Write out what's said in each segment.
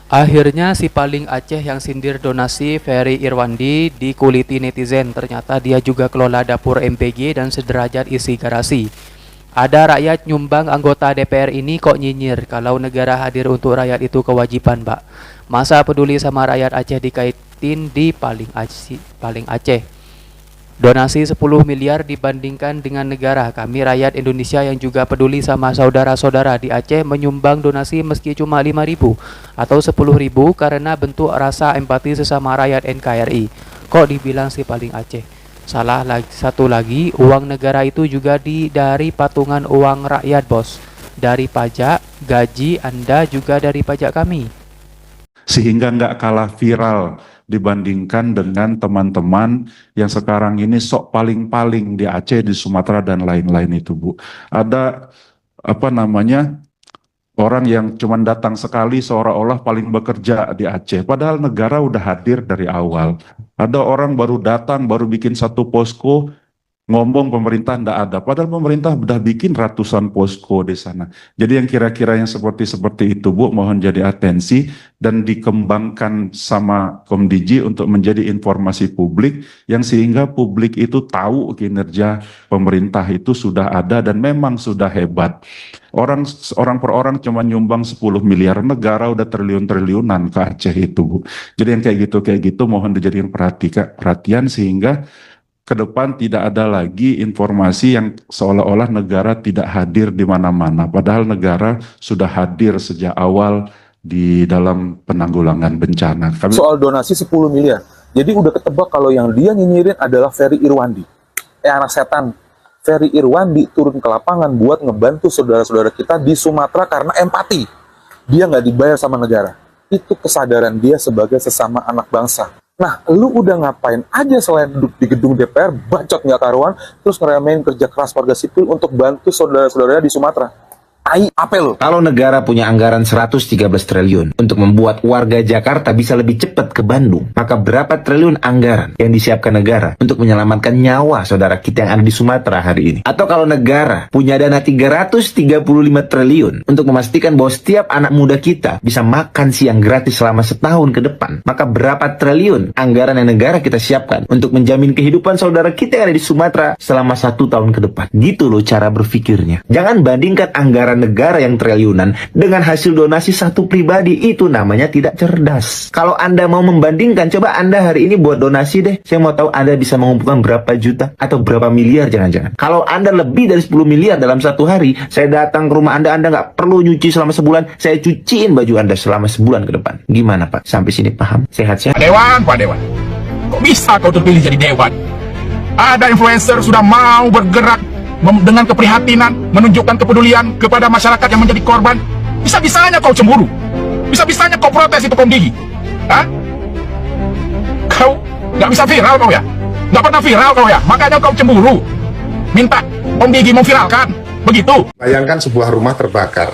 Akhirnya si paling Aceh yang sindir donasi Ferry Irwandi dikuliti netizen. Ternyata dia juga kelola dapur MPG dan sederajat isi garasi. Ada rakyat nyumbang anggota DPR ini kok nyinyir kalau negara hadir untuk rakyat itu kewajiban, Mbak. Masa peduli sama rakyat Aceh dikaitin di paling Aceh. Donasi 10 miliar dibandingkan dengan negara. Kami rakyat Indonesia yang juga peduli sama saudara-saudara di Aceh menyumbang donasi meski cuma 5.000 atau 10.000 karena bentuk rasa empati sesama rakyat NKRI. Kok dibilang si paling Aceh? Salah lagi, satu lagi, uang negara itu juga dari patungan uang rakyat, bos. Dari pajak, gaji Anda juga dari pajak kami. Sehingga nggak kalah viral dibandingkan dengan teman-teman yang sekarang ini sok paling-paling di Aceh, di Sumatera, dan lain-lain itu, Bu. Ada apa namanya orang yang cuma datang sekali seolah-olah paling bekerja di Aceh, padahal negara udah hadir dari awal. Ada orang baru datang, baru bikin satu posko, ngomong pemerintah ndak ada, padahal pemerintah udah bikin ratusan posko di sana. Jadi yang kira-kira yang seperti itu, Bu, mohon jadi atensi dan dikembangkan sama Komdiji untuk menjadi informasi publik yang sehingga publik itu tahu kinerja pemerintah itu sudah ada dan memang sudah hebat. Orang per orang cuma nyumbang 10 miliar, negara udah triliun-triliunan ke Aceh itu, Bu. Jadi yang kayak gitu mohon dijadikan perhatian sehingga ke depan tidak ada lagi informasi yang seolah-olah negara tidak hadir di mana-mana. Padahal negara sudah hadir sejak awal di dalam penanggulangan bencana. Soal donasi 10 miliar. Jadi udah ketebak kalau yang dia nyinyirin adalah Ferry Irwandi. Anak setan. Ferry Irwandi turun ke lapangan buat ngebantu saudara-saudara kita di Sumatera karena empati. Dia nggak dibayar sama negara. Itu kesadaran dia sebagai sesama anak bangsa. Nah, lu udah ngapain aja selain duduk di gedung DPR, bacot nggak karuan, terus ngeremehin kerja keras warga sipil untuk bantu saudara-saudaranya di Sumatera? Apa lo? Kalau negara punya anggaran 113 triliun untuk membuat warga Jakarta bisa lebih cepat ke Bandung, maka berapa triliun anggaran yang disiapkan negara untuk menyelamatkan nyawa saudara kita yang ada di Sumatera hari ini? Atau kalau negara punya dana 335 triliun untuk memastikan bahwa setiap anak muda kita bisa makan siang gratis selama setahun ke depan, maka berapa triliun anggaran yang negara kita siapkan untuk menjamin kehidupan saudara kita yang ada di Sumatera selama 1 tahun ke depan? Gitu loh cara berpikirnya. Jangan bandingkan anggaran negara yang triliunan dengan hasil donasi satu pribadi. Itu namanya tidak cerdas. Kalau Anda mau membandingkan, coba Anda hari ini buat donasi deh. Saya mau tahu Anda bisa mengumpulkan berapa juta atau berapa miliar jangan-jangan. Kalau Anda lebih dari 10 miliar dalam satu hari, saya datang ke rumah Anda nggak perlu nyuci selama sebulan, saya cuciin baju Anda selama sebulan ke depan. Gimana Pak? Sampai sini paham? Sehat-sehat? Pak Dewan, kok bisa kau terpilih jadi Dewan? Ada influencer sudah mau bergerak dengan keprihatinan, menunjukkan kepedulian kepada masyarakat yang menjadi korban. Bisa-bisanya kau cemburu, bisa-bisanya kau protes itu Komdiji. Hah? Kau nggak bisa viral kau ya? Nggak pernah viral kau ya? Makanya kau cemburu, minta Komdiji memviralkan, begitu. Bayangkan sebuah rumah terbakar.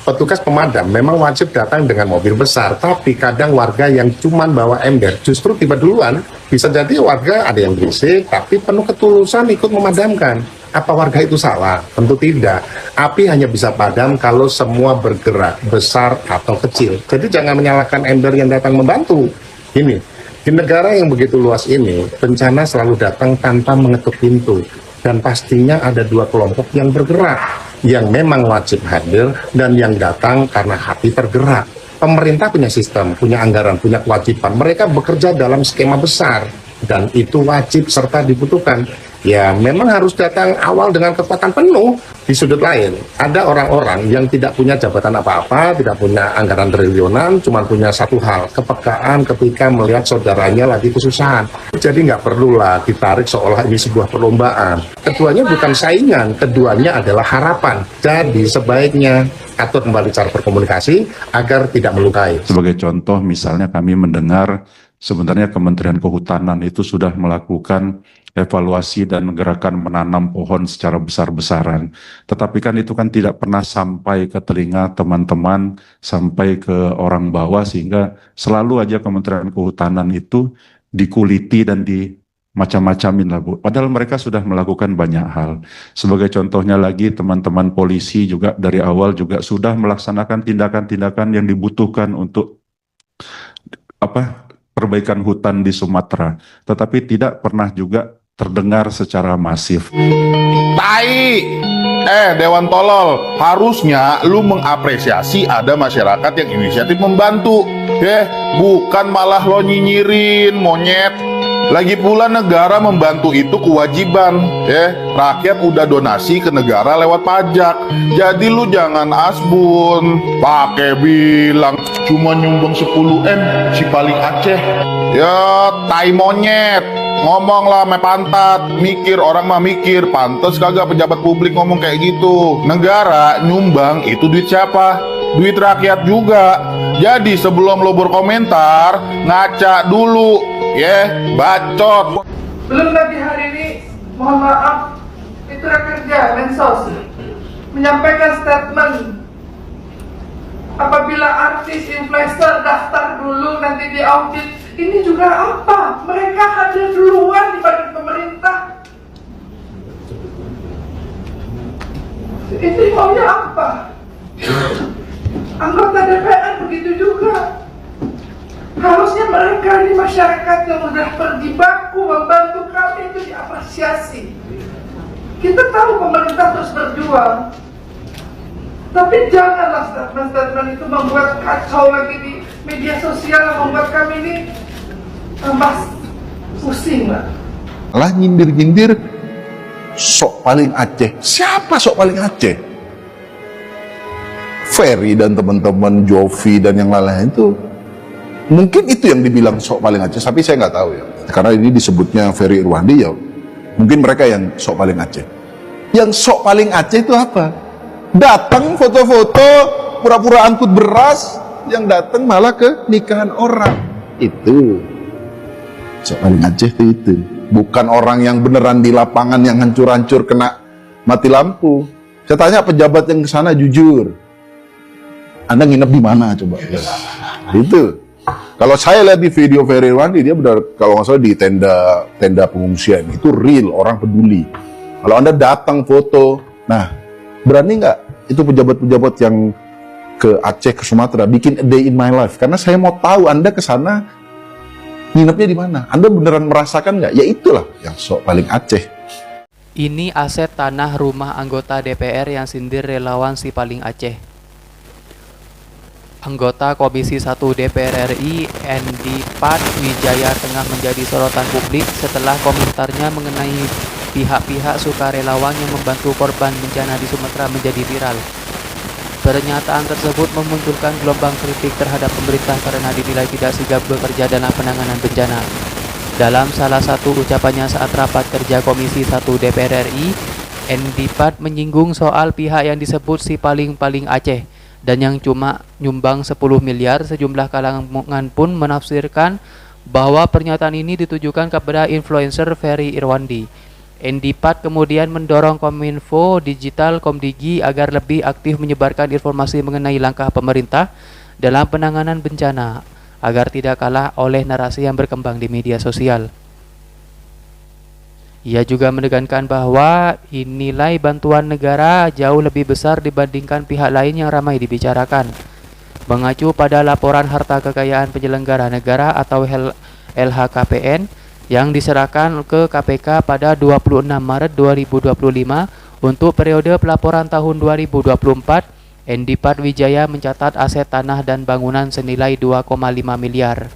Petugas pemadam memang wajib datang dengan mobil besar, tapi kadang warga yang cuman bawa ember justru tiba duluan. Bisa jadi warga ada yang berisik, tapi penuh ketulusan ikut memadamkan. Apa warga itu salah? Tentu tidak. Api hanya bisa padam kalau semua bergerak, besar atau kecil. Jadi jangan menyalahkan ember yang datang membantu. Ini, di negara yang begitu luas ini, bencana selalu datang tanpa mengetuk pintu. Dan pastinya ada dua kelompok yang bergerak, yang memang wajib hadir dan yang datang karena hati tergerak. Pemerintah punya sistem, punya anggaran, punya kewajiban. Mereka bekerja dalam skema besar dan itu wajib serta dibutuhkan. Ya memang harus datang awal dengan kekuatan penuh. Di sudut lain, ada orang-orang yang tidak punya jabatan apa-apa, tidak punya anggaran triliunan, cuma punya satu hal, kepekaan ketika melihat saudaranya lagi kesusahan. Jadi nggak perlulah ditarik seolah ini sebuah perlombaan. Keduanya bukan saingan, keduanya adalah harapan. Jadi sebaiknya atur kembali cara berkomunikasi agar tidak melukai. Sebagai contoh, misalnya kami mendengar sebenarnya Kementerian Kehutanan itu sudah melakukan evaluasi dan gerakan menanam pohon secara besar-besaran. Tetapi kan itu kan tidak pernah sampai ke telinga teman-teman, sampai ke orang bawah, sehingga selalu aja Kementerian Kehutanan itu dikuliti dan di macam-macamin lah, Bu. Padahal mereka sudah melakukan banyak hal. Sebagai contohnya lagi, teman-teman polisi juga dari awal juga sudah melaksanakan tindakan-tindakan yang dibutuhkan untuk perbaikan hutan di Sumatera, tetapi tidak pernah juga terdengar secara masif. Tai! Dewan tolol, harusnya lu mengapresiasi ada masyarakat yang inisiatif membantu, bukan malah lo nyinyirin, monyet. Lagi pula negara membantu itu kewajiban, rakyat udah donasi ke negara lewat pajak. Jadi lu jangan asbun, pakai bilang cuma nyumbang 10M si paling Aceh. Ya, tai monyet. Ngomonglah me pantat, mikir, orang mah mikir. Pantes kagak pejabat publik ngomong kayak gitu. Negara nyumbang itu duit siapa? Duit rakyat juga. Jadi sebelum lo berkomentar, ngaca dulu, bacot. Belum lagi hari ini, mohon maaf, Mitra Kerja Mensos menyampaikan statement apabila artis influencer daftar dulu nanti diaudit. Ini juga apa? Mereka hadir duluan dibanding pemerintah. Ini maunya apa? Anggota DPR begitu juga. Harusnya mereka di masyarakat yang udah berjibaku membantu kami itu diapresiasi. Kita tahu pemerintah terus berjuang, tapi janganlah statement-statement itu membuat kacau lagi di media sosial yang membuat kami ini tambah pusing lah. Lah nyindir-nyindir sok paling Aceh. Siapa sok paling Aceh? Ferry dan teman-teman, Jovi dan yang lain-lain itu mungkin itu yang dibilang sok paling Aceh, tapi saya nggak tahu ya. Karena ini disebutnya Ferry Irwandi, ya mungkin mereka yang sok paling Aceh. Yang sok paling Aceh itu apa? Datang foto-foto, pura-pura angkut beras, yang datang malah ke nikahan orang. Itu sok paling Aceh itu. Bukan orang yang beneran di lapangan yang hancur-hancur kena mati lampu. Saya tanya pejabat yang ke sana jujur. Anda nginep di mana coba? Itu. Kalau saya lihat di video Ferry Irwandi, dia benar kalau nggak salah di tenda pengungsian. Itu real, orang peduli. Kalau Anda datang foto, nah berani nggak itu pejabat-pejabat yang ke Aceh, ke Sumatera, bikin a day in my life? Karena saya mau tahu Anda ke sana nginepnya di mana. Anda beneran merasakan nggak? Ya itulah yang sok paling Aceh. Ini aset tanah rumah anggota DPR yang sindir relawan si paling Aceh. Anggota Komisi 1 DPR RI, Endi Pat Wijaya tengah menjadi sorotan publik setelah komentarnya mengenai pihak-pihak sukarelawan yang membantu korban bencana di Sumatera menjadi viral. Pernyataan tersebut memunculkan gelombang kritik terhadap pemerintah karena dinilai tidak sigap bekerja dalam penanganan bencana. Dalam salah satu ucapannya saat rapat kerja Komisi 1 DPR RI, Endi Pat menyinggung soal pihak yang disebut si paling-paling Aceh dan yang cuma nyumbang 10 miliar. Sejumlah kalangan pun menafsirkan bahwa pernyataan ini ditujukan kepada influencer Ferry Irwandi. Endi Pat kemudian mendorong Kominfo Digital Komdigi agar lebih aktif menyebarkan informasi mengenai langkah pemerintah dalam penanganan bencana agar tidak kalah oleh narasi yang berkembang di media sosial. Ia juga menekankan bahwa nilai bantuan negara jauh lebih besar dibandingkan pihak lain yang ramai dibicarakan. Mengacu pada laporan harta kekayaan penyelenggara negara atau LHKPN yang diserahkan ke KPK pada 26 Maret 2025 untuk periode pelaporan tahun 2024, Endi Pat Wijaya mencatat aset tanah dan bangunan senilai 2,5 miliar.